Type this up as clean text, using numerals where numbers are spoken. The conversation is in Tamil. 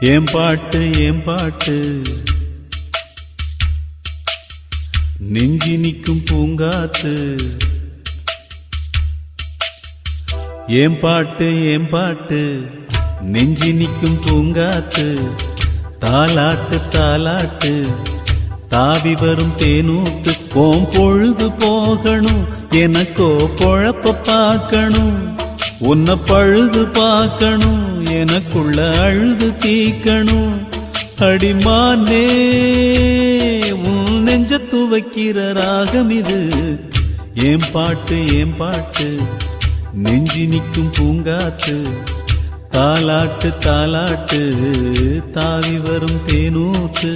ஏன் பாட்டு நெஞ்சி நிற்கும் பூங்காத்து. ஏன் பாட்டு நெஞ்சி நிற்கும் பூங்காத்து. தாலாட்டு தாவி வரும் தேனூத்து. கோம் பொழுது போகணும் எனக்கோ பொழப்ப பார்க்கணும். உன்னை பழுது பார்க்கணும் எனக்குள்ள அழுது தீக்கணும். அடிமானே உன் நெஞ்ச துவைக்கிற ராகம் இது. ஏன் பாட்டு நெஞ்சி நிற்கும் பூங்காத்து. தாலாட்டு தாவி வரும் தேனூத்து.